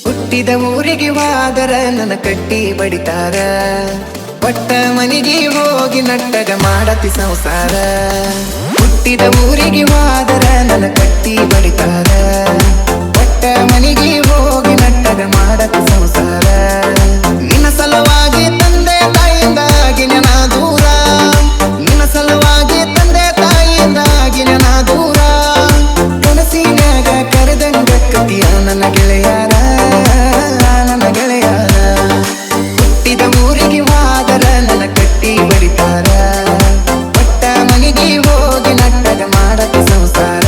ಹುಟ್ಟಿದ ಊರಿಗೆ ಹೋದರ ನನ್ನ ಕಟ್ಟಿ ಬಡಿತಾರ, ಒಟ್ಟ ಮನಿಗೆ ಹೋಗಿ ನಟ್ಟಗ ಮಾಡತಿ ಸಂಸಾರ. ಹುಟ್ಟಿದ ಊರಿಗೆ ಹೋದರ ನನ್ನ ಕಟ್ಟಿ ಬಡಿತಾರ, ಒಟ್ಟ ಮನಿಗೆ ಹೋಗಿ ನಟ್ಟಗ ಮಾಡತಿ ಸಂಸಾರ. ನಿನ್ನ ಸಲುವಾಗಿ ತಂದೆ ತಾಯಿಯಿಂದಾಗಿ ನನ್ನ ದೂರ, ನಿನ್ನ ಸಲುವಾಗಿ ತಂದೆ ತಾಯಿಯಿಂದಾಗಿ ನನ್ನ ದೂರ. ಕನಸಿನ್ಯಾಗ ಕರೆದಂಗ ಕತಿಯ ನನ್ನ ಗೆಳೆಯರ, ನನ್ನ ಗೆಳೆಯರ. ಹುಟ್ಟಿದ ಊರಿಗೆ ಹೋದರ ನನ್ನ ಕಟ್ಟಿ ಬಡಿತಾರ, ಒಟ್ಟ ಮನಿಗೆ ಹೋಗಿ ನಟ್ಟಗ ಮಾಡತಿ ಸಂಸಾರ.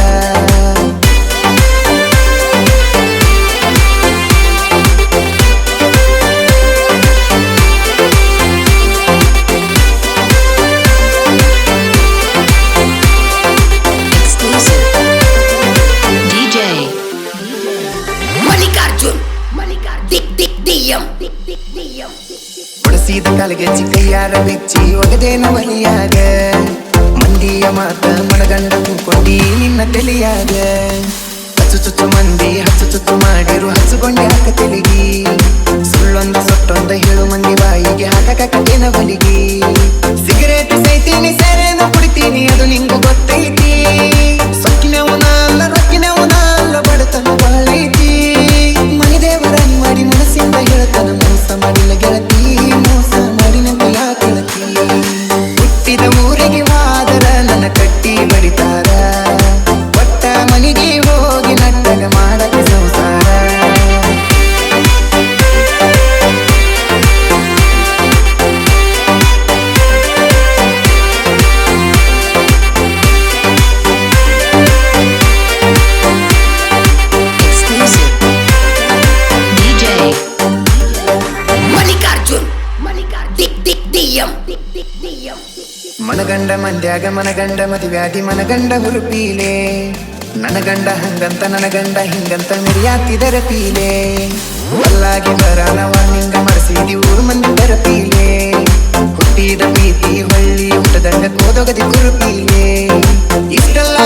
ಹೊಡೆಸಿದ ಕಾಲಿಗೆ ಚಿಕ್ಕಯ್ಯಾರ ಬೆಚ್ಚಿ ಒಗದೇನ ಒಲಿಯಾಗ, ಮಂದಿಯ ಮಾತ ಮನಗಂಡ ಕೂಕೊಂಡಿ ನಿನ್ನ ತಲೆಯಾಗ. ಹಚ್ಚು ಚುಚ್ಚು ಮಂದಿ ಹಚ್ಚು ಚುಚ್ಚು ಮಾಡಿರು ಹಚ್ಚುಕೊಂಡೆ ಹಾಕ ತೆಲಿಗಿ, ಸುಳ್ಳೊಂದ ಸೊಟ್ಟೊಂದ ಹೇಳು ಮಂದಿ ಬಾಯಿಗೆ ಹಾಕಕ ಕಟ್ಟಿನ ಬಲಿಗಿ. ಸಿಗರೇಟ್ ಸೈತೀನಿ ಸೇರೇನ ಕುಡಿತೀನಿ ಅದು ನಿಂಗು ಗೊತ್ತೈತಿ, ಸೊಕ್ಕಿನವನ ಅಲ್ಲ ರೊಕ್ಕಿನವನ ಅಲ್ಲ ಬಡತನ ಬಾಳೈತಿ. ಮನಿದೇವರ ಮಾಡಿ ಮನಸ್ಸಿಂದ ಹೇಳ್ತಾನ ಮೋಸ ಮಾಡಿಲ್ಲ ಗೆಳತಿ, ಮೋಸ ಮಾಡಿನಂತ ಯಾಕೆಳತಿ. ಹುಟ್ಟಿದ ಊರಿಗೆ ಹೋದರ ನನ್ನ ಕಟ್ಟಿ ಬಡಿತಾರ, ಒಟ್ಟ ಮನಿಗೆ ಹೋಗಿ ನಟ್ಟಗ ಮಾಡತಿ ಸಂಸಾರ. ಮನಗಂಡ ಮಂದ್ಯಾಗ ಮನಗಂಡ ಮದುವ್ಯಾದಿ ಮನಗಂಡ ಹುರುಪೀಲೆ, ನನ್ನ ಗಂಡ ಹಂಗಂತ ನನ್ನ ಗಂಡ ಹಿಂಗಂತ ಮಿರಿಯಾತಿದರ ಪೀಲೆ. ಒಲ್ಲಾಗಿ ಬರಾನವ ನಿಂಗ ಮರಸಿದಿ ಊರು ಮಂದಿ ಬರಪೀಲೆ, ಹುಟ್ಟಿದ ಪ್ರೀತಿ ಹೊಳ್ಳಿ ಊಟದಂಗ ಕೋದೊಗದಿ ಕುರುಪೀಲೆ. ಇಷ್ಟೆಲ್ಲ